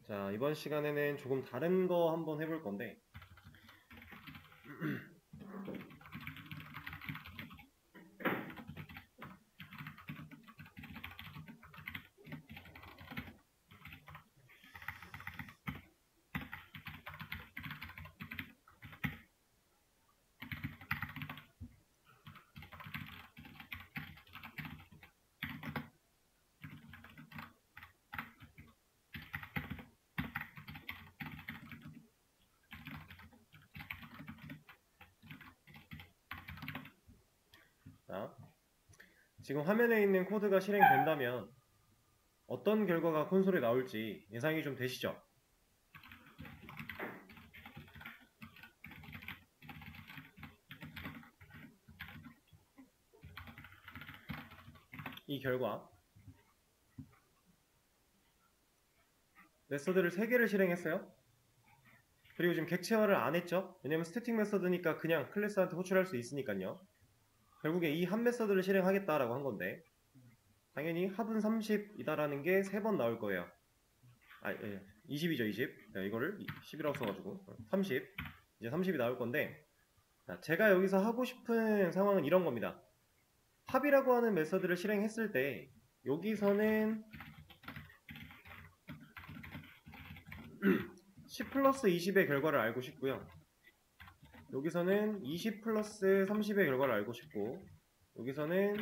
자, 이번 시간에는 조금 다른 거 한번 해볼 건데, 자, 지금 화면에 있는 코드가 실행된다면 어떤 결과가 콘솔에 나올지 예상이 좀 되시죠? 이 결과, 메서드를 3개를 실행했어요. 그리고 지금 객체화를 안 했죠? 왜냐면 스태틱 메서드니까 그냥 클래스한테 호출할 수 있으니까요. 결국에 이 한 메서드를 실행하겠다라고 한 건데, 당연히 합은 30이다라는 게 3번 나올 거예요. 20이죠, 20. 이거를 10이라고 써가지고 30. 이제 30이 나올 건데, 자, 제가 여기서 하고 싶은 상황은 이런 겁니다. 합이라고 하는 메서드를 실행했을 때 여기서는 10 플러스 20의 결과를 알고 싶고요. 여기서는 20 플러스 30의 결과를 알고 싶고, 여기서는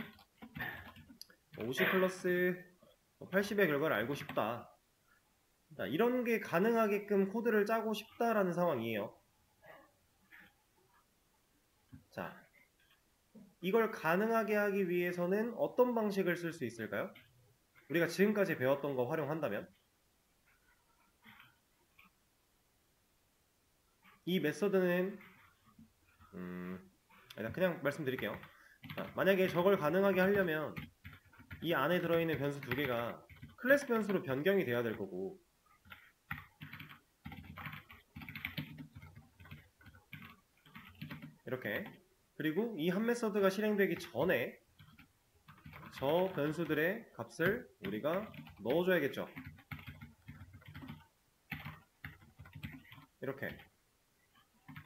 50 플러스 80의 결과를 알고 싶다. 자, 이런 게 가능하게끔 코드를 짜고 싶다라는 상황이에요. 자, 이걸 가능하게 하기 위해서는 어떤 방식을 쓸 수 있을까요? 우리가 지금까지 배웠던 거 활용한다면 이 메서드는 그냥 말씀드릴게요. 자, 만약에 저걸 가능하게 하려면 이 안에 들어있는 변수 2개가 클래스 변수로 변경이 돼야 될 거고, 이렇게. 그리고 이 한 메서드가 실행되기 전에 저 변수들의 값을 우리가 넣어줘야겠죠. 이렇게.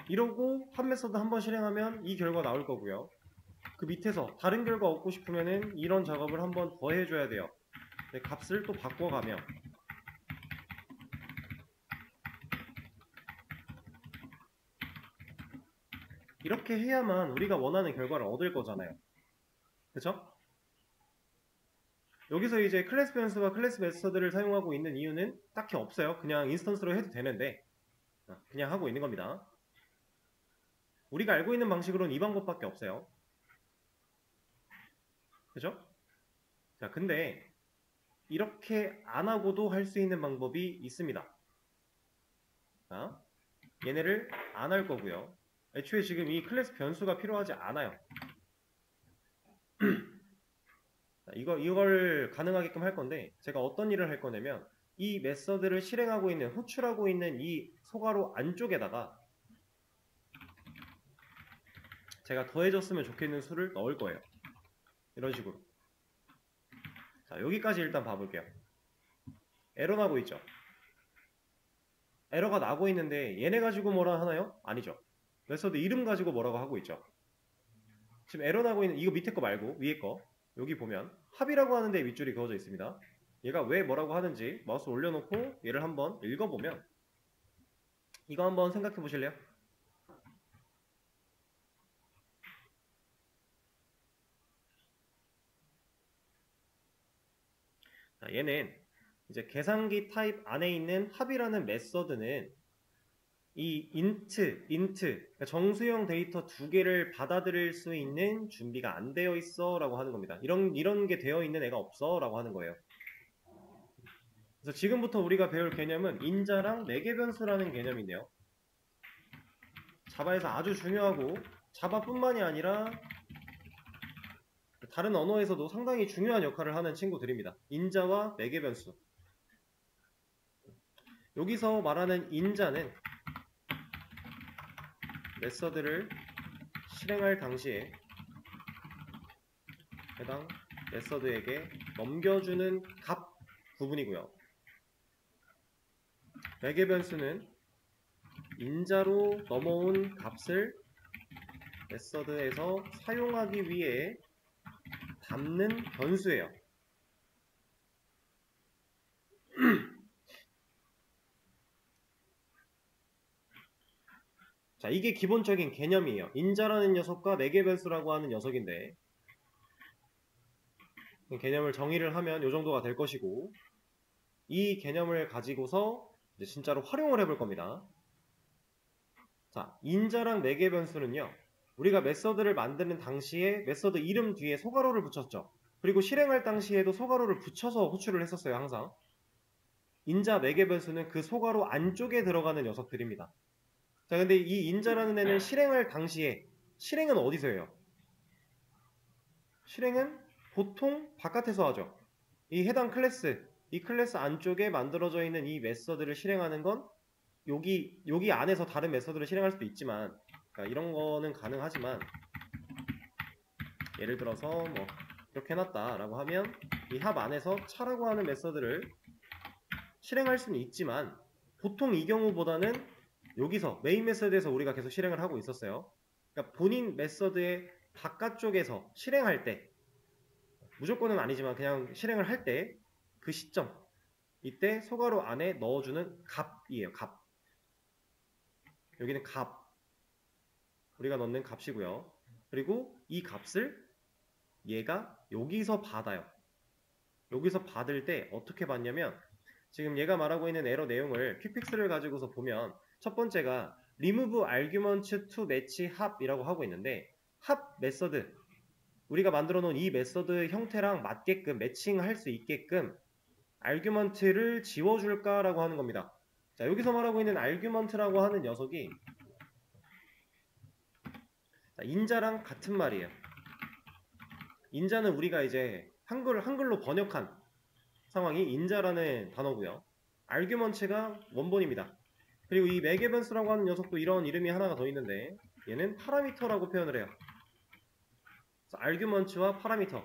이러고 한 메서드 한 번 실행하면 이 결과 나올 거고요. 그 밑에서 다른 결과 얻고 싶으면은 이런 작업을 한 번 더 해줘야 돼요. 값을 또 바꿔가며 이렇게 해야만 우리가 원하는 결과를 얻을 거잖아요. 그쵸? 여기서 이제 클래스 변수와 클래스 메서드를 사용하고 있는 이유는 딱히 없어요. 그냥 인스턴스로 해도 되는데 그냥 하고 있는 겁니다. 우리가 알고 있는 방식으로는 이 방법밖에 없어요. 그죠? 자, 근데 이렇게 안 하고도 할 수 있는 방법이 있습니다. 자, 얘네를 안 할 거고요. 애초에 지금 이 클래스 변수가 필요하지 않아요. 자, 이걸 가능하게끔 할 건데 제가 어떤 일을 할 거냐면 이 메서드를 실행하고 있는, 호출하고 있는 이 소괄호 안쪽에다가 제가 더해졌으면 좋겠는 수를 넣을 거예요. 이런 식으로. 자, 여기까지 일단 봐볼게요. 에러 나고 있죠? 에러가 나고 있는데 얘네 가지고 뭐라 하나요? 아니죠. 메서드 이름 가지고 뭐라고 하고 있죠. 지금 에러 나고 있는 이거 밑에 거 말고 위에 거 여기 보면 합이라고 하는데 윗줄이 그어져 있습니다. 얘가 왜 뭐라고 하는지 마우스 올려놓고 얘를 한번 읽어보면 이거 한번 생각해 보실래요? 자, 얘는 이제 계산기 타입 안에 있는 합이라는 메서드는 이 int 그러니까 정수형 데이터 2개를 받아들일 수 있는 준비가 안 되어 있어 라고 하는 겁니다. 이런 게 되어 있는 애가 없어 라고 하는 거예요. 그래서 지금부터 우리가 배울 개념은 인자랑 매개 변수라는 개념인데요. 자바에서 아주 중요하고 자바뿐만이 아니라 다른 언어에서도 상당히 중요한 역할을 하는 친구들입니다. 인자와 매개 변수. 여기서 말하는 인자는 메서드를 실행할 당시에 해당 메서드에게 넘겨주는 값 부분이고요. 매개 변수는 인자로 넘어온 값을 메서드에서 사용하기 위해 담는 변수예요. 자, 이게 기본적인 개념이에요. 인자라는 녀석과 매개 변수라고 하는 녀석인데 개념을 정의를 하면 이 정도가 될 것이고, 이 개념을 가지고서 이제 진짜로 활용을 해볼 겁니다. 자, 인자랑 매개 변수는요, 우리가 메서드를 만드는 당시에 메서드 이름 뒤에 소괄호를 붙였죠. 그리고 실행할 당시에도 소괄호를 붙여서 호출을 했었어요, 항상. 인자, 매개 변수는 그 소괄호 안쪽에 들어가는 녀석들입니다. 자, 근데 이 인자라는 애는 실행할 당시에, 실행은 어디서 해요? 실행은 보통 바깥에서 하죠. 이 해당 클래스, 이 클래스 안쪽에 만들어져 있는 이 메서드를 실행하는 건 여기 안에서 다른 메서드를 실행할 수도 있지만, 그러니까 이런 거는 가능하지만, 예를 들어서 뭐 이렇게 해놨다라고 하면 이 합 안에서 차라고 하는 메서드를 실행할 수는 있지만, 보통 이 경우보다는 여기서 메인 메서드에서 우리가 계속 실행을 하고 있었어요. 그러니까 본인 메서드의 바깥쪽에서 실행할 때, 무조건은 아니지만 그냥 실행을 할 때 그 시점, 이때 소괄호 안에 넣어주는 값이에요. 값. 여기는 값, 우리가 넣는 값이고요. 그리고 이 값을 얘가 여기서 받아요. 여기서 받을 때 어떻게 받냐면, 지금 얘가 말하고 있는 에러 내용을 퀵픽스를 가지고서 보면 첫 번째가 remove argument to match 합이라고 하고 있는데, 합 메서드, 우리가 만들어 놓은 이 메서드 형태랑 맞게끔 매칭할 수 있게끔 argument를 지워줄까라고 하는 겁니다. 자, 여기서 말하고 있는 argument라고 하는 녀석이 인자랑 같은 말이에요. 인자는 우리가 이제 한글로 번역한 상황이 인자라는 단어고요. argument가 원본입니다. 그리고 이 매개 변수라고 하는 녀석도 이런 이름이 하나가 더 있는데, 얘는 파라미터라고 표현을 해요. argument와 파라미터,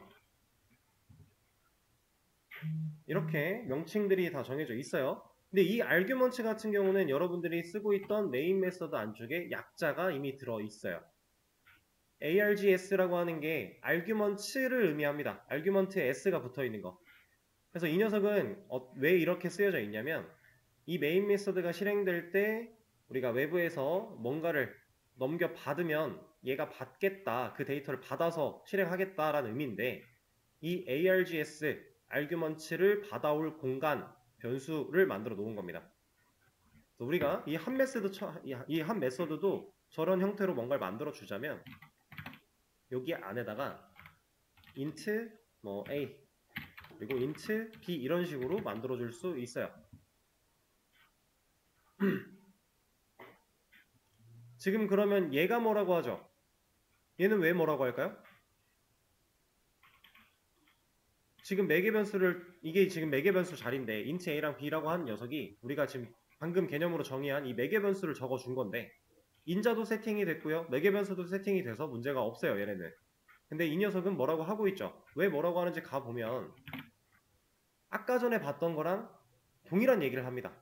이렇게 명칭들이 다 정해져 있어요. 근데 이 argument 같은 경우는 여러분들이 쓰고 있던 메인 메서드 안쪽에 약자가 이미 들어 있어요. args라고 하는 게 arguments를 의미합니다. argument에 s가 붙어 있는 거. 그래서 이 녀석은 왜 이렇게 쓰여져 있냐면, 이 메인 메서드가 실행될 때 우리가 외부에서 뭔가를 넘겨받으면 얘가 받겠다, 그 데이터를 받아서 실행하겠다라는 의미인데, 이 args, arguments를 받아올 공간, 변수를 만들어 놓은 겁니다. 우리가 이 한 메서드도 저런 형태로 뭔가를 만들어 주자면, 여기 안에다가 int 뭐 a 그리고 int b 이런 식으로 만들어 줄 수 있어요. 지금 그러면 얘가 뭐라고 하죠? 얘는 왜 뭐라고 할까요? 지금 매개 변수를, 이게 지금 매개 변수 자리인데 int a랑 b라고 하는 녀석이 우리가 지금 방금 개념으로 정의한 이 매개 변수를 적어 준 건데, 인자도 세팅이 됐고요, 매개 변수도 세팅이 돼서 문제가 없어요, 얘네는. 근데 이 녀석은 뭐라고 하고 있죠? 왜 뭐라고 하는지 가보면 아까 전에 봤던 거랑 동일한 얘기를 합니다.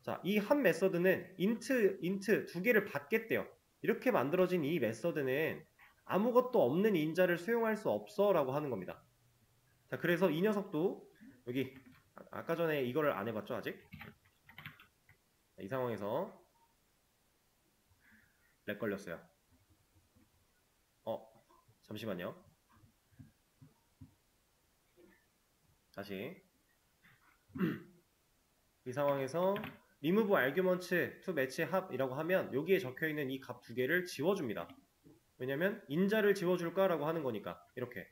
자, 이 한 메서드는 int 두 개를 받겠대요. 이렇게 만들어진 이 메서드는 아무것도 없는 인자를 수용할 수 없어 라고 하는 겁니다. 자, 그래서 이 녀석도 여기 아까 전에 이거를 안 해봤죠, 아직? 이 상황에서 렉 걸렸어요. 잠시만요. 다시. 이 상황에서 remove arguments to match 합이라고 하면 여기에 적혀있는 이 값 두 개를 지워줍니다. 왜냐면 인자를 지워줄까라고 하는 거니까. 이렇게.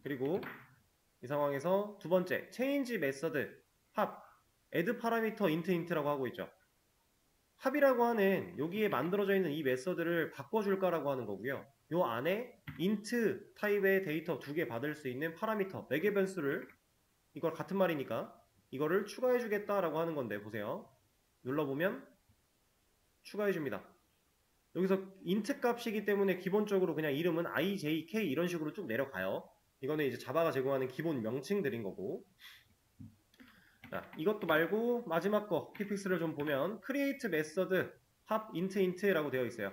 그리고 이 상황에서 두 번째 change method 합 add parameter int라고 하고 있죠. 합이라고 하는 여기에 만들어져 있는 이 메서드를 바꿔줄까라고 하는 거고요. 요 안에 int 타입의 데이터 두 개 받을 수 있는 파라미터, 매개 변수를, 이걸 같은 말이니까 이거를 추가해주겠다라고 하는 건데, 보세요. 눌러보면 추가해줍니다. 여기서 int 값이기 때문에 기본적으로 그냥 이름은 ijk 이런 식으로 쭉 내려가요. 이거는 이제 자바가 제공하는 기본 명칭들인 거고, 자, 이것도 말고 마지막 거 퀵픽스를 좀 보면 create method hop int라고 되어 있어요.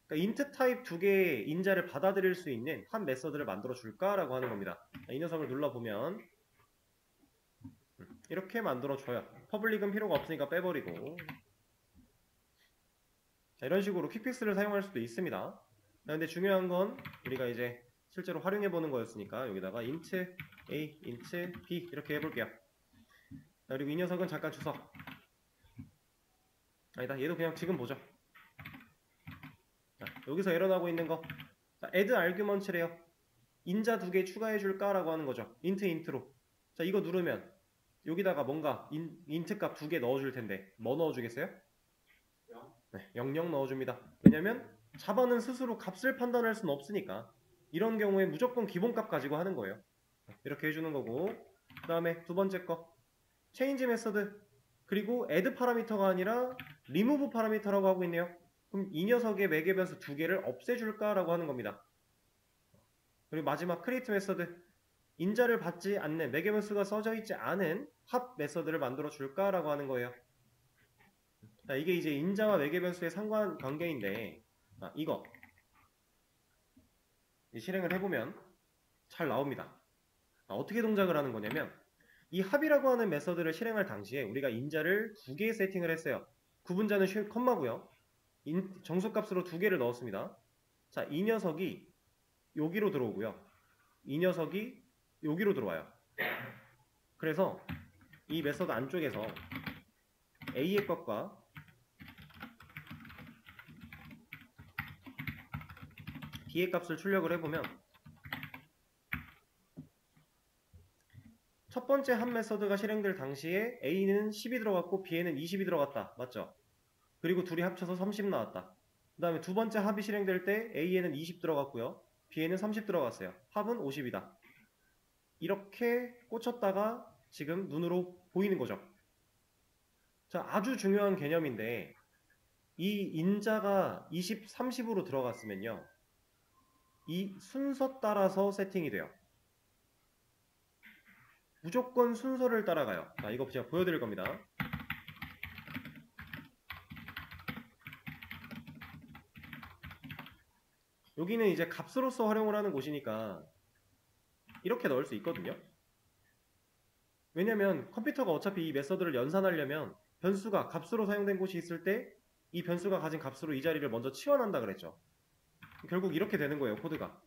그러니까 int 타입 두 개의 인자를 받아들일 수 있는 한 메서드를 만들어 줄까라고 하는 겁니다. 자, 이 녀석을 눌러보면 이렇게 만들어 줘요. 퍼블릭은 필요가 없으니까 빼버리고. 자, 이런 식으로 퀵픽스를 사용할 수도 있습니다. 자, 근데 중요한 건 우리가 이제 실제로 활용해 보는 거였으니까 여기다가 int a, int b 이렇게 해볼게요. 자, 그리고 이 녀석은 잠깐 주석. 아니다, 얘도 그냥 지금 보죠. 자, 여기서 일어나고 있는 거. 자, add argument래요. 인자 두 개 추가해 줄까라고 하는 거죠. int로. 자, 이거 누르면 여기다가 뭔가 int 값 두 개 넣어줄 텐데 뭐 넣어주겠어요? 네, 00 넣어줍니다. 왜냐면 자바는 스스로 값을 판단할 수는 없으니까 이런 경우에 무조건 기본값 가지고 하는 거예요. 이렇게 해주는 거고, 그 다음에 두 번째 거 change method 그리고 add 파라미터가 아니라 remove 파라미터라고 하고 있네요. 그럼 이 녀석의 매개 변수 두 개를 없애줄까라고 하는 겁니다. 그리고 마지막 create method 인자를 받지 않는 매개 변수가 써져 있지 않은 합 메서드를 만들어 줄까라고 하는 거예요. 자, 이게 이제 인자와 매개 변수의 상관관계인데, 이거 실행을 해보면 잘 나옵니다. 어떻게 동작을 하는 거냐면 이 합이라고 하는 메서드를 실행할 당시에 우리가 인자를 두 개 세팅을 했어요. 구분자는 컴마고요. 정수값으로 두 개를 넣었습니다. 자, 이 녀석이 여기로 들어오고요. 이 녀석이 여기로 들어와요. 그래서 이 메서드 안쪽에서 a의 것과 b의 값을 출력을 해보면 첫 번째 한 메서드가 실행될 당시에 a는 10이 들어갔고 b에는 20이 들어갔다. 맞죠? 그리고 둘이 합쳐서 30 나왔다. 그 다음에 두 번째 합이 실행될 때 a에는 20 들어갔고요. b에는 30 들어갔어요. 합은 50이다. 이렇게 꽂혔다가 지금 눈으로 보이는 거죠. 자, 아주 중요한 개념인데 이 인자가 20, 30으로 들어갔으면요. 이 순서 따라서 세팅이 돼요. 무조건 순서를 따라가요. 자, 이거 제가 보여드릴 겁니다. 여기는 이제 값으로서 활용을 하는 곳이니까 이렇게 넣을 수 있거든요. 왜냐면 컴퓨터가 어차피 이 메서드를 연산하려면 변수가 값으로 사용된 곳이 있을 때 이 변수가 가진 값으로 이 자리를 먼저 치환한다 그랬죠. 결국 이렇게 되는 거예요, 코드가.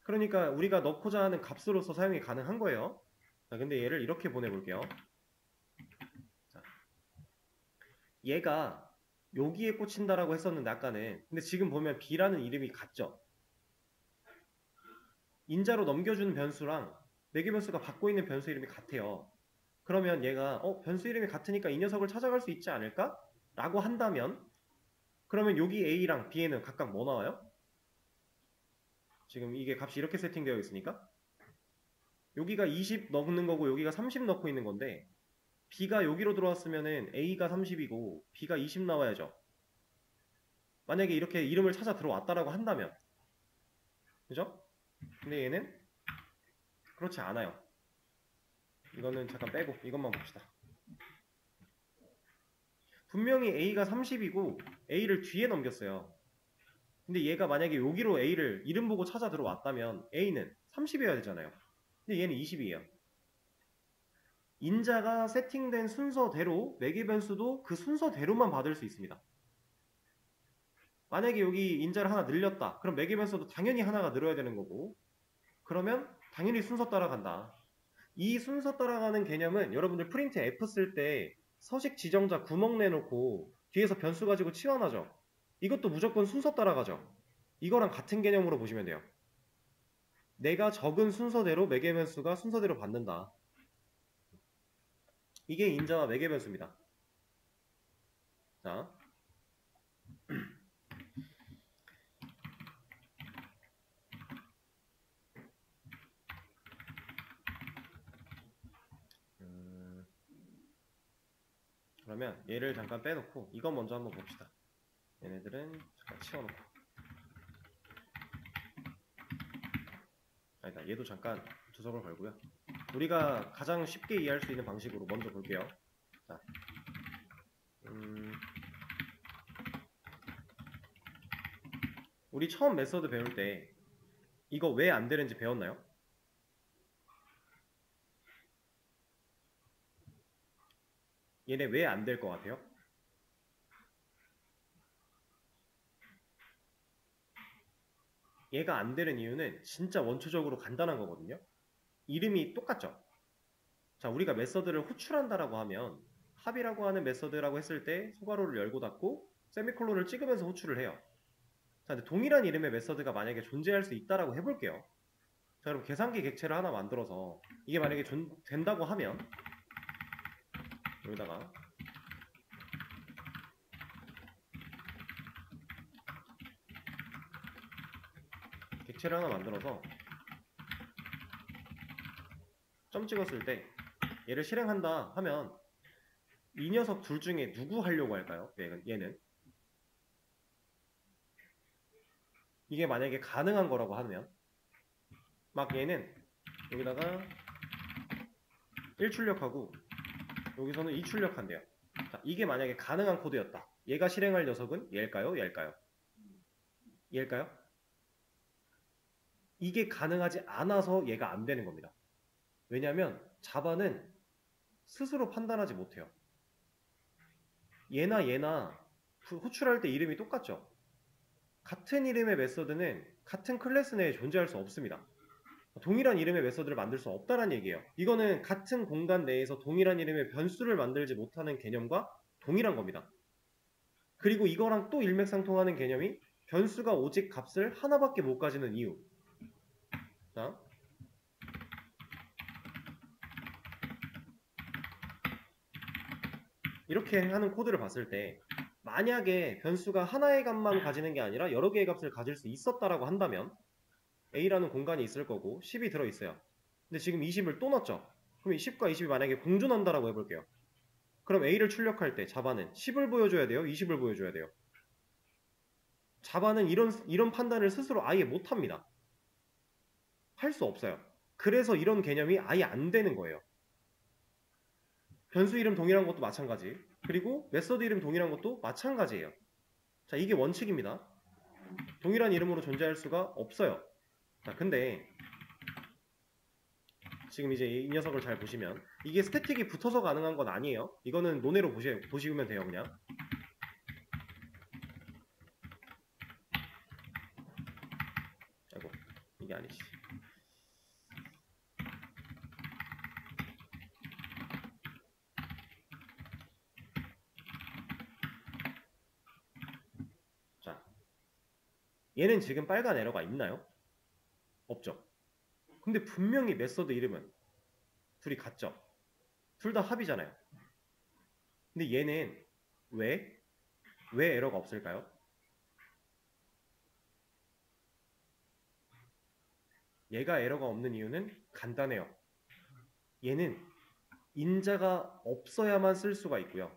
그러니까 우리가 넣고자 하는 값으로서 사용이 가능한 거예요. 자, 근데 얘를 이렇게 보내볼게요. 자, 얘가 여기에 꽂힌다라고 했었는데 아까는, 근데 지금 보면 b라는 이름이 같죠. 인자로 넘겨주는 변수랑 매개 변수가 받고 있는 변수 이름이 같아요. 그러면 얘가 변수 이름이 같으니까 이 녀석을 찾아갈 수 있지 않을까? 라고 한다면 그러면 여기 a랑 b에는 각각 뭐 나와요? 지금 이게 값이 이렇게 세팅되어 있으니까 여기가 20 넣는 거고 여기가 30 넣고 있는 건데 b가 여기로 들어왔으면은 a가 30이고 b가 20 나와야죠. 만약에 이렇게 이름을 찾아 들어왔다라고 한다면, 그죠? 근데 얘는 그렇지 않아요. 이거는 잠깐 빼고 이것만 봅시다. 분명히 a가 30이고 a를 뒤에 넘겼어요. 근데 얘가 만약에 여기로 a를 이름 보고 찾아 들어왔다면 a는 30이어야 되잖아요. 근데 얘는 20이에요. 인자가 세팅된 순서대로 매개 변수도 그 순서대로만 받을 수 있습니다. 만약에 여기 인자를 하나 늘렸다. 그럼 매개 변수도 당연히 하나가 늘어야 되는 거고, 그러면 당연히 순서 따라간다. 이 순서 따라가는 개념은 여러분들 프린트 F 쓸 때 서식 지정자 구멍 내놓고 뒤에서 변수 가지고 치환하죠. 이것도 무조건 순서 따라가죠. 이거랑 같은 개념으로 보시면 돼요. 내가 적은 순서대로 매개 변수가 순서대로 받는다. 이게 인자와 매개 변수입니다. 자, 그러면 얘를 잠깐 빼놓고 이거 먼저 한번 봅시다. 얘네들은 잠깐 치워놓고, 아니다, 얘도 잠깐 주석을 걸고요. 우리가 가장 쉽게 이해할 수 있는 방식으로 먼저 볼게요. 자, 우리 처음 메서드 배울 때 이거 왜 안 되는지 배웠나요? 얘네 왜 안 될 것 같아요? 얘가 안 되는 이유는 진짜 원초적으로 간단한 거거든요. 이름이 똑같죠? 자, 우리가 메서드를 호출한다라고 하면 합이라고 하는 메서드라고 했을 때 소괄호를 열고 닫고 세미콜론을 찍으면서 호출을 해요. 자, 근데 동일한 이름의 메서드가 만약에 존재할 수 있다라고 해볼게요. 자, 그럼 계산기 객체를 하나 만들어서 이게 만약에 된다고 하면 여기다가 객체를 하나 만들어서 점 찍었을 때 얘를 실행한다 하면 이 녀석 둘 중에 누구 하려고 할까요? 얘는 이게 만약에 가능한 거라고 하면 막 얘는 여기다가 1출력하고 여기서는 2출력한대요. 자, 이게 만약에 가능한 코드였다. 얘가 실행할 녀석은 얘일까요? 얘일까요? 얘일까요? 이게 가능하지 않아서 얘가 안 되는 겁니다. 왜냐하면 자바는 스스로 판단하지 못해요. 얘나 호출할 때 이름이 똑같죠? 같은 이름의 메서드는 같은 클래스 내에 존재할 수 없습니다. 동일한 이름의 메서드를 만들 수 없다는 얘기예요. 이거는 같은 공간 내에서 동일한 이름의 변수를 만들지 못하는 개념과 동일한 겁니다. 그리고 이거랑 또 일맥상통하는 개념이 변수가 오직 값을 하나밖에 못 가지는 이유. 자, 이렇게 하는 코드를 봤을 때 만약에 변수가 하나의 값만 가지는 게 아니라 여러 개의 값을 가질 수 있었다라고 한다면 A라는 공간이 있을 거고 10이 들어있어요. 근데 지금 20을 또 넣었죠. 그럼 이 10과 20이 만약에 공존한다라고 해볼게요. 그럼 A를 출력할 때 자바는 10을 보여줘야 돼요? 20을 보여줘야 돼요? 자바는 이런 판단을 스스로 아예 못합니다. 할 수 없어요. 그래서 이런 개념이 아예 안 되는 거예요. 변수 이름 동일한 것도 마찬가지. 그리고 메서드 이름 동일한 것도 마찬가지예요. 자, 이게 원칙입니다. 동일한 이름으로 존재할 수가 없어요. 자, 근데 지금 이제 이 녀석을 잘 보시면 이게 스태틱이 붙어서 가능한 건 아니에요. 이거는 논외로 보시면 돼요, 그냥. 아이고, 이게 아니지. 자, 얘는 지금 빨간 에러가 있나요? 없죠. 근데 분명히 메서드 이름은 둘이 같죠. 둘 다 합이잖아요. 근데 얘는 왜 에러가 없을까요? 얘가 에러가 없는 이유는 간단해요. 얘는 인자가 없어야만 쓸 수가 있고요.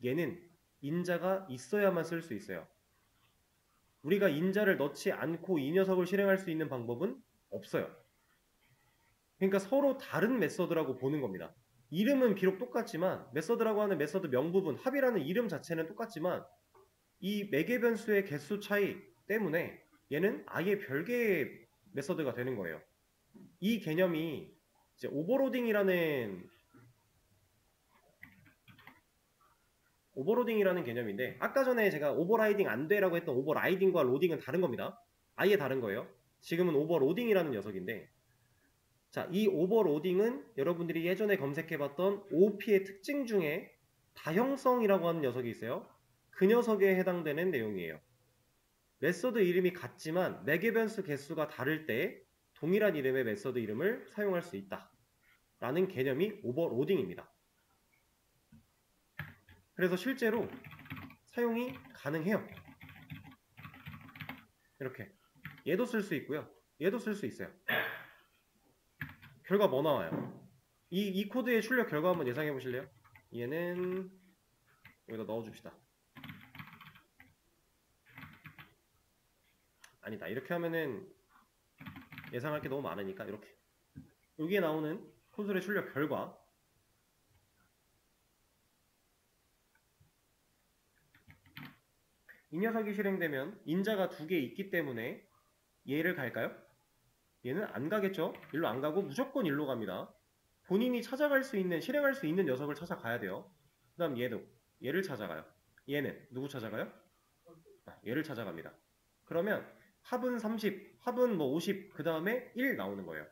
얘는 인자가 있어야만 쓸 수 있어요. 우리가 인자를 넣지 않고 이 녀석을 실행할 수 있는 방법은 없어요. 그러니까 서로 다른 메서드라고 보는 겁니다. 이름은 비록 똑같지만 메서드라고 하는 메서드 명부분, 합이라는 이름 자체는 똑같지만 이 매개 변수의 개수 차이 때문에 얘는 아예 별개의 메서드가 되는 거예요. 이 개념이 이제 오버로딩이라는 개념인데 아까 전에 제가 오버라이딩 안 돼라고 했던 오버라이딩과 로딩은 다른 겁니다. 아예 다른 거예요. 지금은 오버로딩이라는 녀석인데 자, 이 오버로딩은 여러분들이 예전에 검색해봤던 OOP의 특징 중에 다형성이라고 하는 녀석이 있어요. 그 녀석에 해당되는 내용이에요. 메서드 이름이 같지만 매개 변수 개수가 다를 때 동일한 이름의 메서드 이름을 사용할 수 있다. 라는 개념이 오버로딩입니다. 그래서 실제로 사용이 가능해요. 이렇게 얘도 쓸 수 있고요. 얘도 쓸 수 있어요. 결과 뭐 나와요? 이 코드의 출력 결과 한번 예상해 보실래요? 얘는 여기다 넣어줍시다. 아니다. 이렇게 하면은 예상할 게 너무 많으니까 이렇게 여기에 나오는 콘솔에 출력 결과. 이 녀석이 실행되면 인자가 2개 있기 때문에 얘를 갈까요? 얘는 안 가겠죠? 일로 안 가고 무조건 일로 갑니다. 본인이 찾아갈 수 있는, 실행할 수 있는 녀석을 찾아가야 돼요. 그 다음 얘를 찾아가요. 얘는 누구 찾아가요? 얘를 찾아갑니다. 그러면 합은 30, 합은 뭐 50, 그 다음에 1 나오는 거예요.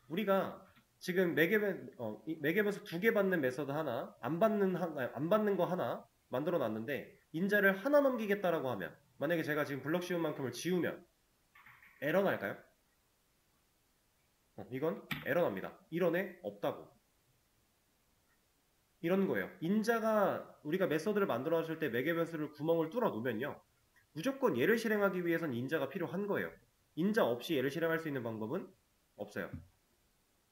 우리가 지금 매개변수 2개 받는 메서드 하나, 안 받는 거 하나 만들어 놨는데 인자를 하나 넘기겠다라고 하면, 만약에 제가 지금 블럭 씌운 만큼을 지우면 에러 날까요? 이건 에러 납니다. 이런 애 없다고. 이런 거예요. 인자가 우리가 메서드를 만들어 놨을 때 매개변수를 구멍을 뚫어 놓으면요, 무조건 얘를 실행하기 위해선 인자가 필요한 거예요. 인자 없이 얘를 실행할 수 있는 방법은 없어요.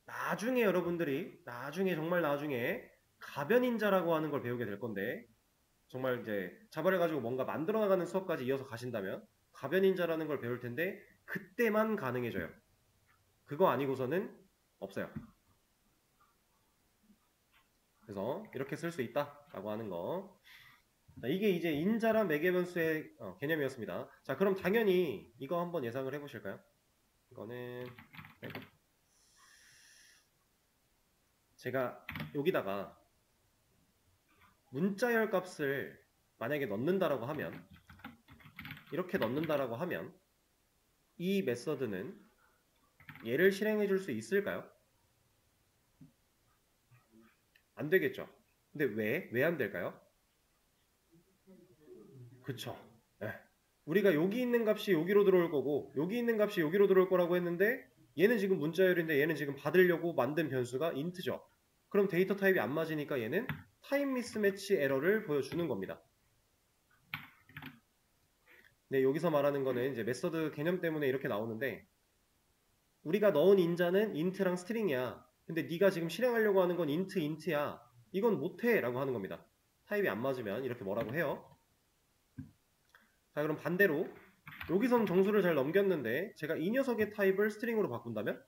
나중에 여러분들이 정말 나중에 가변인자라고 하는 걸 배우게 될 건데, 정말 이제 자발해가지고 뭔가 만들어 나가는 수업까지 이어서 가신다면 가변인자라는 걸 배울 텐데 그때만 가능해져요. 그거 아니고서는 없어요. 그래서 이렇게 쓸 수 있다라고 하는 거. 자, 이게 이제 인자랑 매개변수의 개념이었습니다. 자, 그럼 당연히 이거 한번 예상을 해보실까요? 이거는 제가 여기다가 문자열 값을 만약에 넣는다라고 하면, 이렇게 넣는다라고 하면 이 메서드는 얘를 실행해 줄 수 있을까요? 안 되겠죠. 근데 왜 안 될까요? 그쵸. 네. 우리가 여기 있는 값이 여기로 들어올 거고 여기 있는 값이 여기로 들어올 거라고 했는데 얘는 지금 문자열인데 얘는 지금 받으려고 만든 변수가 인트죠. 그럼 데이터 타입이 안 맞으니까 얘는 타임 미스매치 에러를 보여주는 겁니다. 네, 여기서 말하는 거는 이제 메서드 개념 때문에 이렇게 나오는데, 우리가 넣은 인자는 인트랑 스트링이야. 근데 네가 지금 실행하려고 하는 건 인트야. 이건 못해 라고 하는 겁니다. 타입이 안 맞으면 이렇게 뭐라고 해요. 자, 그럼 반대로 여기선 정수를 잘 넘겼는데 제가 이 녀석의 타입을 스트링으로 바꾼다면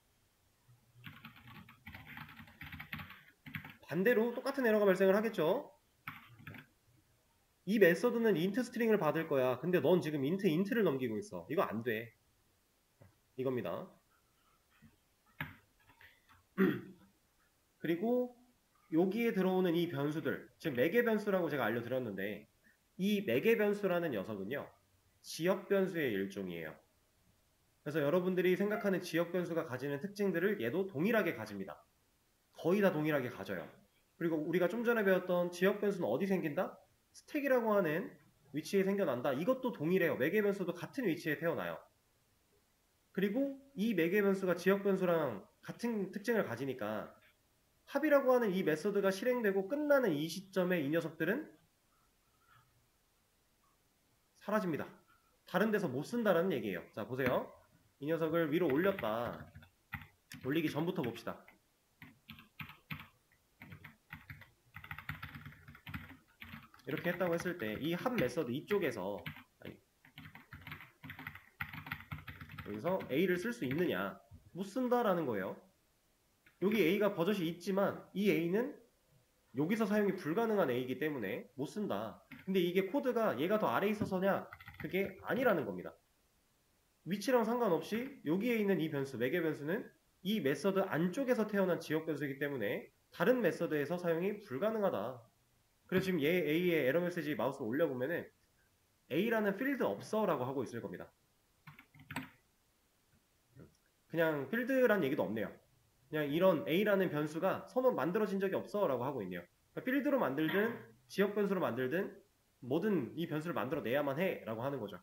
반대로 똑같은 에러가 발생을 하겠죠. 이 메서드는 인트 스트링을 받을 거야. 근데 넌 지금 인트를 넘기고 있어. 이거 안 돼. 이겁니다. 그리고 여기에 들어오는 이 변수들, 즉 매개 변수라고 제가 알려드렸는데, 이 매개 변수라는 녀석은요, 지역 변수의 일종이에요. 그래서 여러분들이 생각하는 지역 변수가 가지는 특징들을 얘도 동일하게 가집니다. 거의 다 동일하게 가져요. 그리고 우리가 좀 전에 배웠던 지역 변수는 어디 생긴다? 스택이라고 하는 위치에 생겨난다. 이것도 동일해요. 매개 변수도 같은 위치에 태어나요. 그리고 이 매개 변수가 지역 변수랑 같은 특징을 가지니까 합이라고 하는 이 메서드가 실행되고 끝나는 이 시점에 이 녀석들은 사라집니다. 다른 데서 못 쓴다라는 얘기예요. 자, 보세요. 이 녀석을 위로 올렸다. 올리기 전부터 봅시다. 이렇게 했다고 했을 때 이 합 메서드 이쪽에서 여기서 A를 쓸 수 있느냐? 못 쓴다라는 거예요. 여기 A가 버젓이 있지만 이 A는 여기서 사용이 불가능한 A이기 때문에 못 쓴다. 근데 이게 코드가 얘가 더 아래에 있어서냐? 그게 아니라는 겁니다. 위치랑 상관없이 여기에 있는 이 변수, 매개 변수는 이 메서드 안쪽에서 태어난 지역 변수이기 때문에 다른 메서드에서 사용이 불가능하다. 그래서 지금 얘 A의 에러 메시지 마우스 올려보면은 A라는 필드 없어 라고 하고 있을 겁니다. 그냥 필드란 얘기도 없네요. 그냥 이런 A라는 변수가 선언 만들어진 적이 없어 라고 하고 있네요. 그러니까 필드로 만들든 지역 변수로 만들든 뭐든 이 변수를 만들어내야만 해 라고 하는 거죠.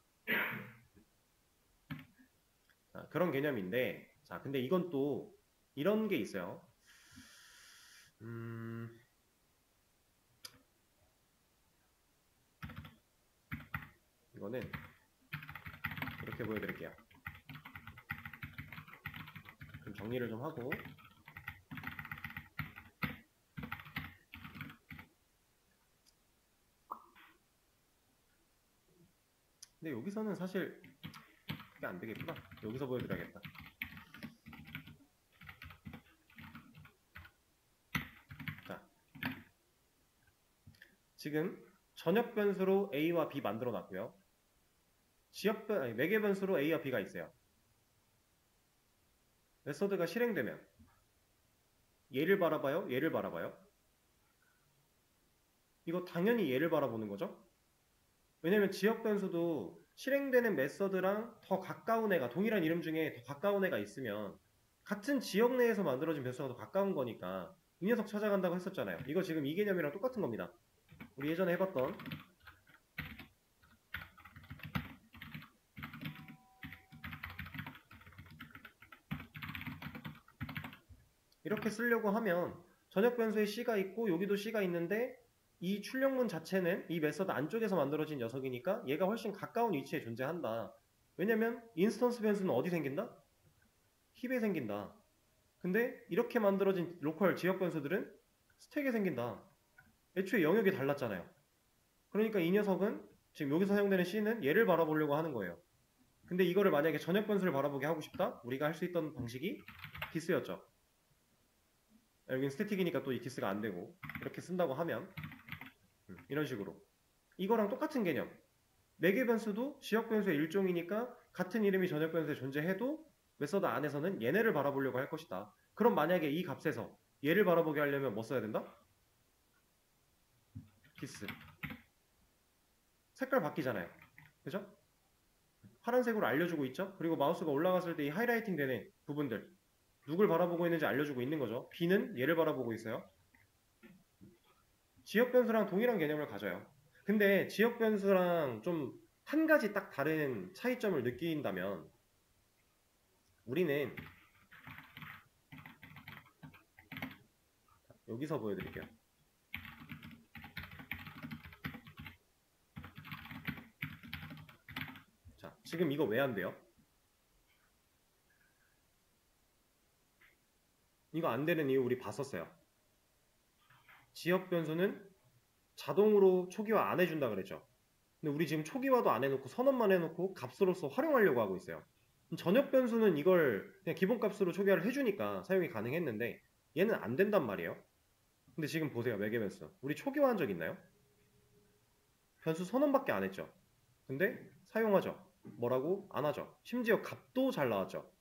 자, 그런 개념인데, 자, 근데 이건 또 이런 게 있어요. 이거는 이렇게 보여드릴게요. 좀 정리를 좀 하고, 근데 여기서는 사실 그게 안 되겠구나. 여기서 보여드려야겠다. 지금 전역 변수로 A와 B 만들어 놨고요. 매개 변수로 A와 B가 있어요. 메서드가 실행되면 얘를 바라봐요? 얘를 바라봐요? 이거 당연히 얘를 바라보는 거죠? 왜냐면 지역 변수도 실행되는 메서드랑 더 가까운 애가, 동일한 이름 중에 더 가까운 애가 있으면 같은 지역 내에서 만들어진 변수가 더 가까운 거니까 이 녀석 찾아간다고 했었잖아요. 이거 지금 이 개념이랑 똑같은 겁니다. 우리 예전에 해봤던 이렇게 쓰려고 하면 전역 변수에 C가 있고 여기도 C가 있는데 이 출력문 자체는 이 메서드 안쪽에서 만들어진 녀석이니까 얘가 훨씬 가까운 위치에 존재한다. 왜냐면 인스턴스 변수는 어디 생긴다? 힙에 생긴다. 근데 이렇게 만들어진 로컬 지역 변수들은 스택에 생긴다. 애초에 영역이 달랐잖아요. 그러니까 이 녀석은 지금 여기서 사용되는 C는 얘를 바라보려고 하는 거예요. 근데 이거를 만약에 전역 변수를 바라보게 하고 싶다? 우리가 할 수 있던 방식이 디스였죠. 여기는 스태틱이니까 또 이 디스가 안 되고 이렇게 쓴다고 하면 이런 식으로 이거랑 똑같은 개념. 매개 변수도 지역 변수의 일종이니까 같은 이름이 전역 변수에 존재해도 메서드 안에서는 얘네를 바라보려고 할 것이다. 그럼 만약에 이 값에서 얘를 바라보게 하려면 뭐 써야 된다? 디스. 색깔 바뀌잖아요. 그죠? 파란색으로 알려주고 있죠? 그리고 마우스가 올라갔을 때 이 하이라이팅 되는 부분들 누굴 바라보고 있는지 알려주고 있는 거죠. B는 얘를 바라보고 있어요. 지역 변수랑 동일한 개념을 가져요. 근데 지역 변수랑 좀 한 가지 딱 다른 차이점을 느낀다면 우리는 여기서 보여드릴게요. 자, 지금 이거 왜 안 돼요? 이거 안 되는 이유 우리 봤었어요. 지역 변수는 자동으로 초기화 안 해준다 그랬죠. 근데 우리 지금 초기화도 안 해놓고 선언만 해놓고 값으로서 활용하려고 하고 있어요. 전역 변수는 이걸 그냥 기본값으로 초기화를 해주니까 사용이 가능했는데 얘는 안 된단 말이에요. 근데 지금 보세요. 매개 변수. 우리 초기화한 적 있나요? 변수 선언밖에 안 했죠. 근데 사용하죠. 뭐라고? 안 하죠. 심지어 값도 잘 나왔죠.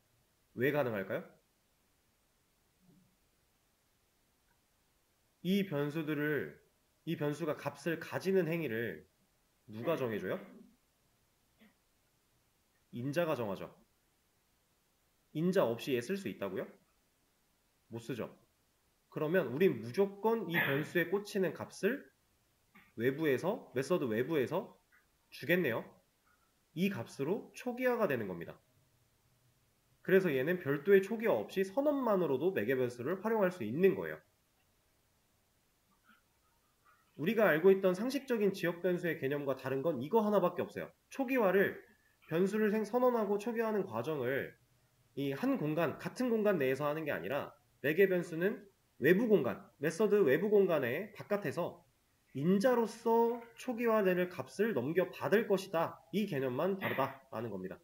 왜 가능할까요? 이 변수가 값을 가지는 행위를 누가 정해줘요? 인자가 정하죠. 인자 없이 얘 쓸 수 있다고요? 못 쓰죠. 그러면 우린 무조건 이 변수에 꽂히는 값을 외부에서, 메서드 외부에서 주겠네요. 이 값으로 초기화가 되는 겁니다. 그래서 얘는 별도의 초기화 없이 선언만으로도 매개 변수를 활용할 수 있는 거예요. 우리가 알고 있던 상식적인 지역 변수의 개념과 다른 건 이거 하나밖에 없어요. 초기화를 변수를 선언하고 초기화하는 과정을 이 한 공간, 같은 공간 내에서 하는 게 아니라 매개 변수는 외부 공간, 메서드 외부 공간의 바깥에서 인자로서 초기화되는 값을 넘겨받을 것이다. 이 개념만 다르다라는 겁니다.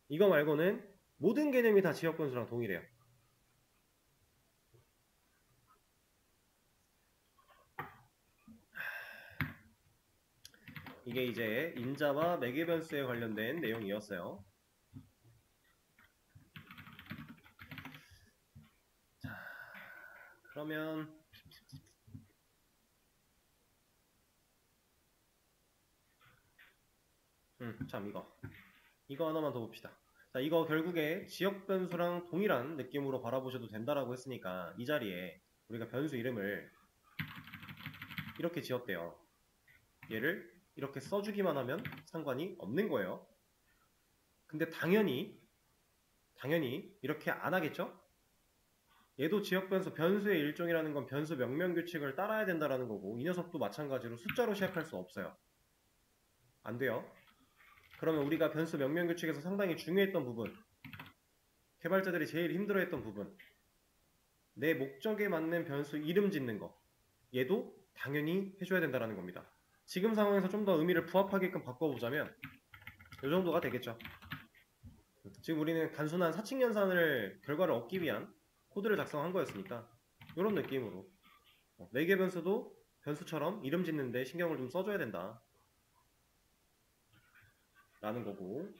이거 말고는 모든 개념이 다 지역 변수랑 동일해요. 이게 이제 인자와 매개 변수에 관련된 내용이었어요. 자, 그러면 참 이거 하나만 더 봅시다. 자, 이거 결국에 지역 변수랑 동일한 느낌으로 바라보셔도 된다라고 했으니까 이 자리에 우리가 변수 이름을 이렇게 지었대요. 얘를 이렇게 써주기만 하면 상관이 없는 거예요. 근데 당연히 이렇게 안 하겠죠? 얘도 지역 변수의 일종이라는 건 변수 명명 규칙을 따라야 된다라는 거고 이 녀석도 마찬가지로 숫자로 시작할 수 없어요. 안 돼요. 그러면 우리가 변수 명명 규칙에서 상당히 중요했던 부분, 개발자들이 제일 힘들어했던 부분, 내 목적에 맞는 변수 이름 짓는 거, 얘도 당연히 해줘야 된다는 겁니다. 지금 상황에서 좀 더 의미를 부합하게끔 바꿔보자면 이 정도가 되겠죠. 지금 우리는 단순한 사칙 연산을 결과를 얻기 위한 코드를 작성한 거였으니까 이런 느낌으로 매개 변수도 변수처럼 이름 짓는데 신경을 좀 써줘야 된다 라는 거고,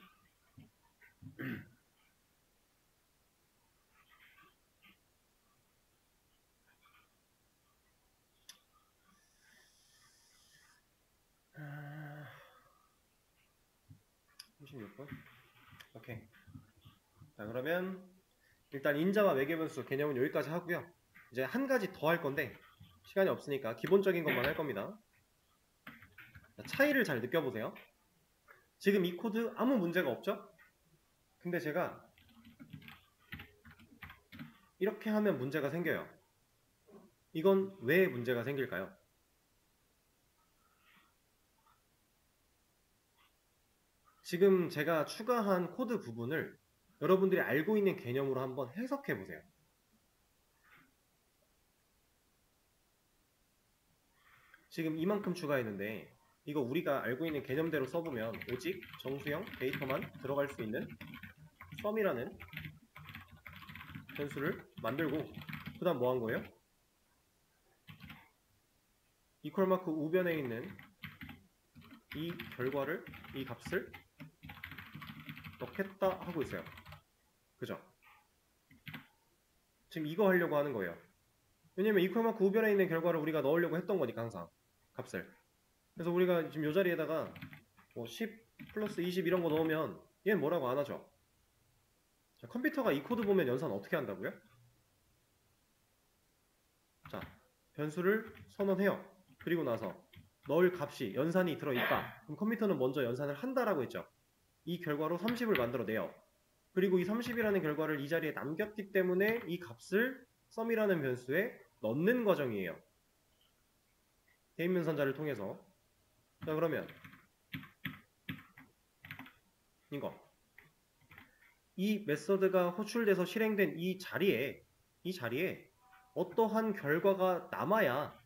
아, 36분? 오케이. 자, 그러면 일단 인자와 매개변수 개념은 여기까지 하고요. 이제 한 가지 더 할 건데 시간이 없으니까 기본적인 것만 할 겁니다. 자, 차이를 잘 느껴보세요. 지금 이 코드 아무 문제가 없죠? 근데 제가 이렇게 하면 문제가 생겨요. 이건 왜 문제가 생길까요? 지금 제가 추가한 코드 부분을 여러분들이 알고 있는 개념으로 한번 해석해 보세요. 지금 이만큼 추가했는데 이거 우리가 알고 있는 개념대로 써보면 오직 정수형 데이터만 들어갈 수 있는 sum이라는 변수를 만들고 그 다음 뭐 한 거예요? 이퀄 마크 우변에 있는 이 결과를, 이 값을 넣겠다 하고 있어요. 그죠? 지금 이거 하려고 하는 거예요. 왜냐면 이퀄 마크 우변에 있는 결과를 우리가 넣으려고 했던 거니까 항상 값을. 그래서 우리가 지금 이 자리에다가 뭐 10 플러스 20 이런 거 넣으면 얘는 뭐라고 안 하죠. 자, 컴퓨터가 이 코드 보면 연산 어떻게 한다고요? 자, 변수를 선언해요. 그리고 나서 넣을 값이 연산이 들어있다. 그럼 컴퓨터는 먼저 연산을 한다라고 했죠. 이 결과로 30을 만들어내요. 그리고 이 30이라는 결과를 이 자리에 남겼기 때문에 이 값을 sum이라는 변수에 넣는 과정이에요. 대인면선자를 통해서. 자, 그러면 이거 이 메서드가 호출돼서 실행된 이 자리에 어떠한 결과가 남아야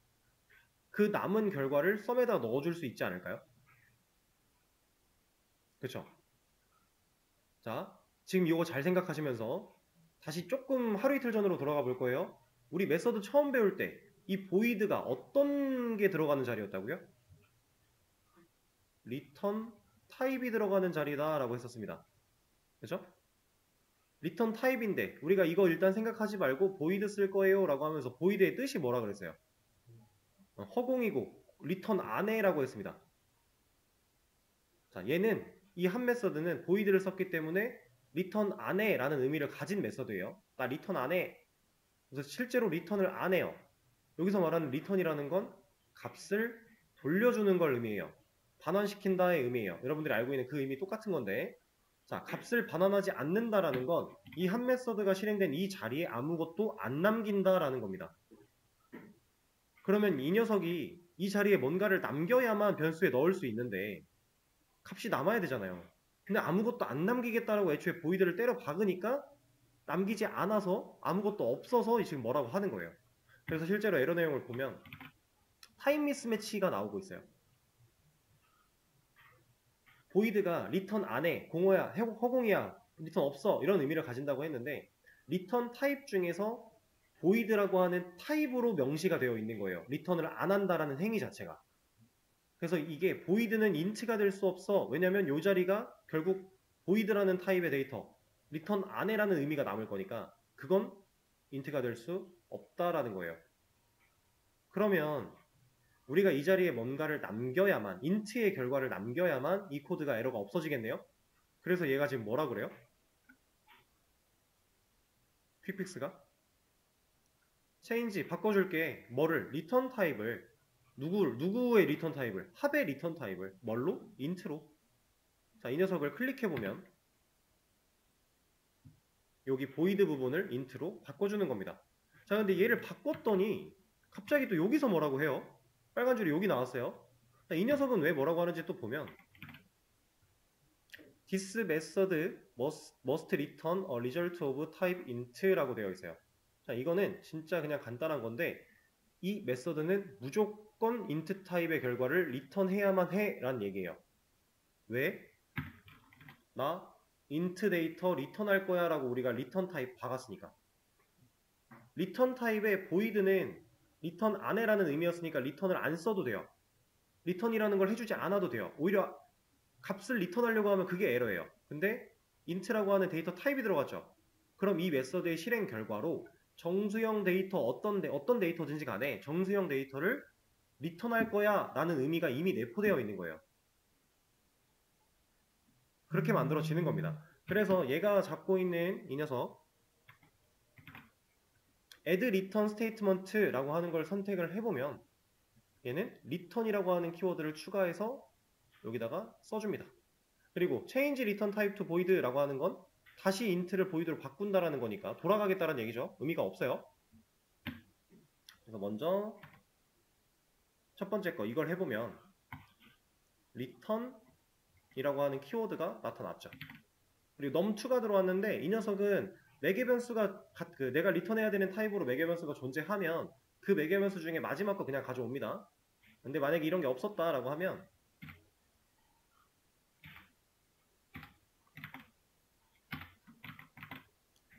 그 남은 결과를 sum에다 넣어줄 수 있지 않을까요? 그쵸? 자, 지금 이거 잘 생각하시면서 다시 조금 하루 이틀 전으로 돌아가 볼 거예요. 우리 메서드 처음 배울 때 이 보이드가 어떤 게 들어가는 자리였다고요? 리턴 타입이 들어가는 자리다 라고 했었습니다. 그죠? 리턴 타입인데 우리가 이거 일단 생각하지 말고 보이드 쓸 거예요 라고 하면서 보이드의 뜻이 뭐라 그랬어요? 허공이고 리턴 안에 라고 했습니다. 자, 얘는 이 한 메서드는 보이드를 썼기 때문에 리턴 안에 라는 의미를 가진 메서드예요. 나 리턴 안에. 그래서 실제로 리턴을 안 해요. 여기서 말하는 리턴이라는 건 값을 돌려주는 걸 의미해요. 반환시킨다의 의미예요. 여러분들이 알고 있는 그 의미 똑같은 건데, 자, 값을 반환하지 않는다라는 건 이 한 메서드가 실행된 이 자리에 아무것도 안 남긴다라는 겁니다. 그러면 이 녀석이 이 자리에 뭔가를 남겨야만 변수에 넣을 수 있는데 값이 남아야 되잖아요. 근데 아무것도 안 남기겠다라고 애초에 보이드를 때려 박으니까 남기지 않아서 아무것도 없어서 지금 뭐라고 하는 거예요. 그래서 실제로 에러 내용을 보면 타임 미스매치가 나오고 있어요. 보이드가 리턴 안에 공허야, 허공이야, 리턴 없어 이런 의미를 가진다고 했는데 리턴 타입 중에서 보이드라고 하는 타입으로 명시가 되어 있는 거예요. 리턴을 안 한다라는 행위 자체가. 그래서 이게 보이드는 인트가 될 수 없어. 왜냐면 이 자리가 결국 보이드라는 타입의 데이터, 리턴 안에라는 의미가 남을 거니까 그건 인트가 될 수 없다라는 거예요. 그러면 우리가 이 자리에 뭔가를 남겨야만, 인트의 결과를 남겨야만 이 코드가 에러가 없어지겠네요. 그래서 얘가 지금 뭐라 그래요? 퀵픽스가 체인지 바꿔줄게. 뭐를? 리턴 타입을 누구의 리턴 타입을? 합의 리턴 타입을 뭘로? 인트로. 자, 이 녀석을 클릭해보면 여기 보이드 부분을 인트로 바꿔주는 겁니다. 자, 근데 얘를 바꿨더니 갑자기 또 여기서 뭐라고 해요? 빨간 줄이 여기 나왔어요. 자, 이 녀석은 왜 뭐라고 하는지 또 보면 This method must return a result of type int라고 되어 있어요. 자, 이거는 진짜 그냥 간단한 건데 이 메서드는 무조건 int 타입의 결과를 리턴해야만 해 라는 얘기예요. 왜? 나 int 데이터 리턴할 거야 라고 우리가 리턴 타입 박았으니까. 리턴 타입의 보이드는 리턴 안에라는 의미였으니까 리턴을 안 써도 돼요. 리턴이라는 걸 해주지 않아도 돼요. 오히려 값을 리턴하려고 하면 그게 에러예요. 근데 int라고 하는 데이터 타입이 들어갔죠. 그럼 이 메서드의 실행 결과로 정수형 데이터 어떤 데이터든지 간에 정수형 데이터를 리턴할 거야 라는 의미가 이미 내포되어 있는 거예요. 그렇게 만들어지는 겁니다. 그래서 얘가 잡고 있는 이 녀석 add return statement라고 하는 걸 선택을 해보면 얘는 return이라고 하는 키워드를 추가해서 여기다가 써줍니다. 그리고 change return type to void라고 하는 건 다시 int를 void로 바꾼다라는 거니까 돌아가겠다는 얘기죠. 의미가 없어요. 그래서 먼저 첫 번째 거 이걸 해보면 return이라고 하는 키워드가 나타났죠. 그리고 num2가 들어왔는데 이 녀석은 매개 변수가 내가 리턴해야 되는 타입으로 매개 변수가 존재하면 그 매개 변수 중에 마지막 거 그냥 가져옵니다. 근데 만약에 이런 게 없었다라고 하면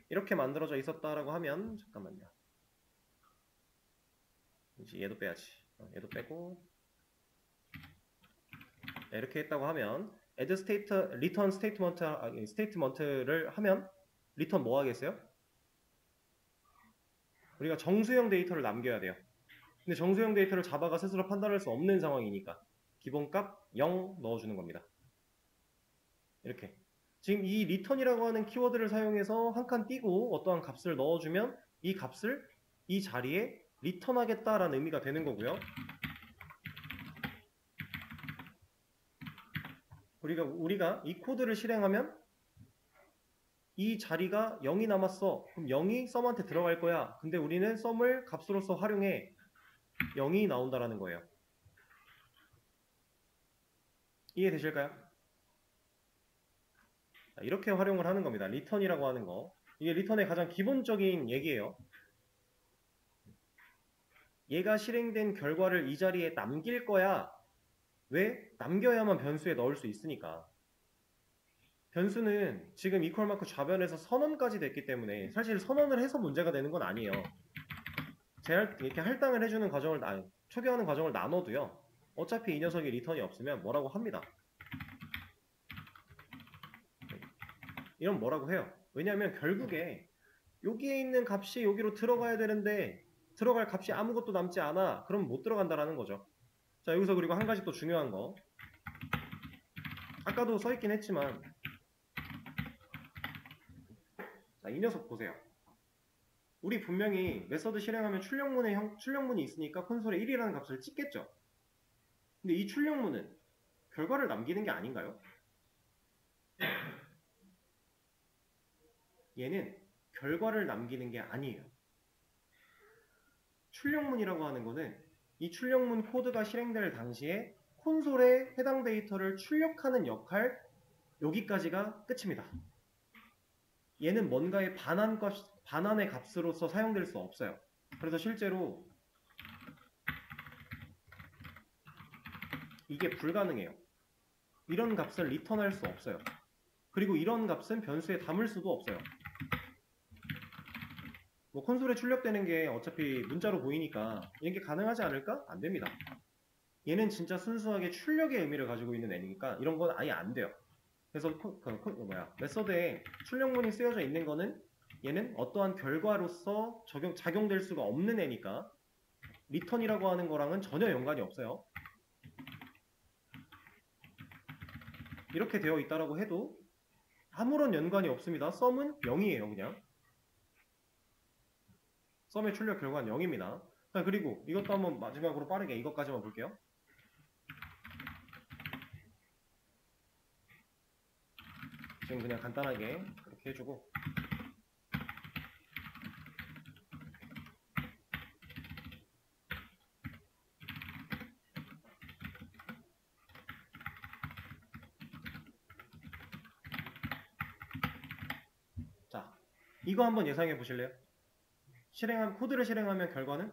이렇게 만들어져 있었다라고 하면 잠깐만요. 얘도 빼야지. 얘도 빼고 이렇게 했다고 하면 add state return statement를 하면 리턴 뭐 하겠어요? 우리가 정수형 데이터를 남겨야 돼요. 근데 정수형 데이터를 자바가 스스로 판단할 수 없는 상황이니까 기본값 0 넣어주는 겁니다. 이렇게 지금 이 return이라고 하는 키워드를 사용해서 한 칸 띄고 어떠한 값을 넣어주면 이 값을 이 자리에 리턴하겠다라는 의미가 되는 거고요. 우리가 이 코드를 실행하면 이 자리가 0이 남았어. 그럼 0이 썸한테 들어갈 거야. 근데 우리는 썸을 값으로서 활용해 0이 나온다라는 거예요. 이해되실까요? 자, 이렇게 활용을 하는 겁니다. 리턴이라고 하는 거. 이게 리턴의 가장 기본적인 얘기예요. 얘가 실행된 결과를 이 자리에 남길 거야. 왜? 남겨야만 변수에 넣을 수 있으니까. 변수는 지금 이퀄 마크 좌변에서 선언까지 됐기 때문에 사실 선언을 해서 문제가 되는 건 아니에요. 이렇게 할당을 해주는 과정을 초기화하는 과정을 나눠도요. 어차피 이 녀석이 리턴이 없으면 뭐라고 합니다. 이런 뭐라고 해요. 왜냐하면 결국에 여기에 있는 값이 여기로 들어가야 되는데 들어갈 값이 아무것도 남지 않아. 그럼 못 들어간다라는 거죠. 자, 여기서 그리고 한 가지 또 중요한 거. 아까도 써있긴 했지만 자, 이 녀석 보세요. 우리 분명히 메서드 실행하면 출력문이 있으니까 콘솔에 1이라는 값을 찍겠죠. 근데 이 출력문은 결과를 남기는 게 아닌가요? 얘는 결과를 남기는 게 아니에요. 출력문이라고 하는 거는 이 출력문 코드가 실행될 당시에 콘솔에 해당 데이터를 출력하는 역할, 여기까지가 끝입니다. 얘는 뭔가의 반환의 값으로서 사용될 수 없어요. 그래서 실제로 이게 불가능해요. 이런 값을 리턴할 수 없어요. 그리고 이런 값은 변수에 담을 수도 없어요. 뭐 콘솔에 출력되는 게 어차피 문자로 보이니까 이게 가능하지 않을까? 안 됩니다. 얘는 진짜 순수하게 출력의 의미를 가지고 있는 애니까 이런 건 아예 안 돼요. 그래서 메서드에 출력문이 쓰여져 있는 거는 얘는 어떠한 결과로서 작용될 수가 없는 애니까 리턴이라고 하는 거랑은 전혀 연관이 없어요. 이렇게 되어 있다라고 해도 아무런 연관이 없습니다. 썸은 0이에요, 그냥. 썸의 출력 결과는 0입니다. 자, 그리고 이것도 한번 마지막으로 빠르게 이것까지만 볼게요. 지금 그냥 간단하게 그렇게 해주고 자, 이거 한번 예상해 보실래요? 코드를 실행하면 결과는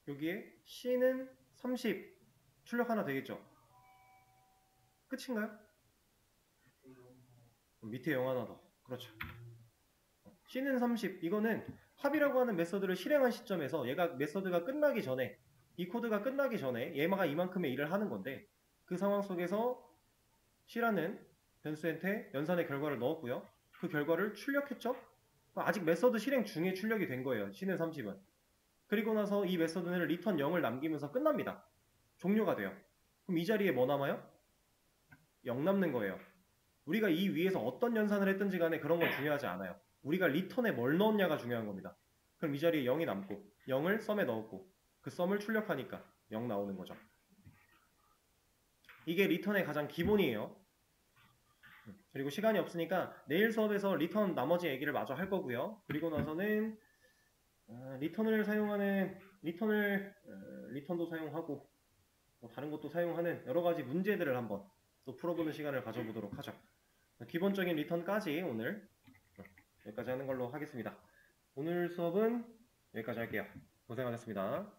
여기에 C는 30 출력 하나 되겠죠? 끝인가요? 밑에 0 하나 더. 그렇죠. C는 30. 이거는 합이라고 하는 메서드를 실행한 시점에서 얘가 메서드가 끝나기 전에, 이 코드가 끝나기 전에 얘가 이만큼의 일을 하는 건데, 그 상황 속에서 C라는 변수한테 연산의 결과를 넣었고요. 그 결과를 출력했죠? 아직 메서드 실행 중에 출력이 된 거예요. C는 30은. 그리고 나서 이 메서드는 return 0을 남기면서 끝납니다. 종료가 돼요. 그럼 이 자리에 뭐 남아요? 0 남는 거예요. 우리가 이 위에서 어떤 연산을 했든지 간에 그런 건 중요하지 않아요. 우리가 리턴에 뭘 넣었냐가 중요한 겁니다. 그럼 이 자리에 0이 남고 0을 썸에 넣었고 그 썸을 출력하니까 0 나오는 거죠. 이게 리턴의 가장 기본이에요. 그리고 시간이 없으니까 내일 수업에서 리턴 나머지 얘기를 마저 할 거고요. 그리고 나서는 리턴을 사용하는 리턴도 사용하고 뭐 다른 것도 사용하는 여러 가지 문제들을 한번 또 풀어보는 시간을 가져보도록 하죠. 기본적인 리턴까지 오늘 여기까지 하는 걸로 하겠습니다. 오늘 수업은 여기까지 할게요. 고생하셨습니다.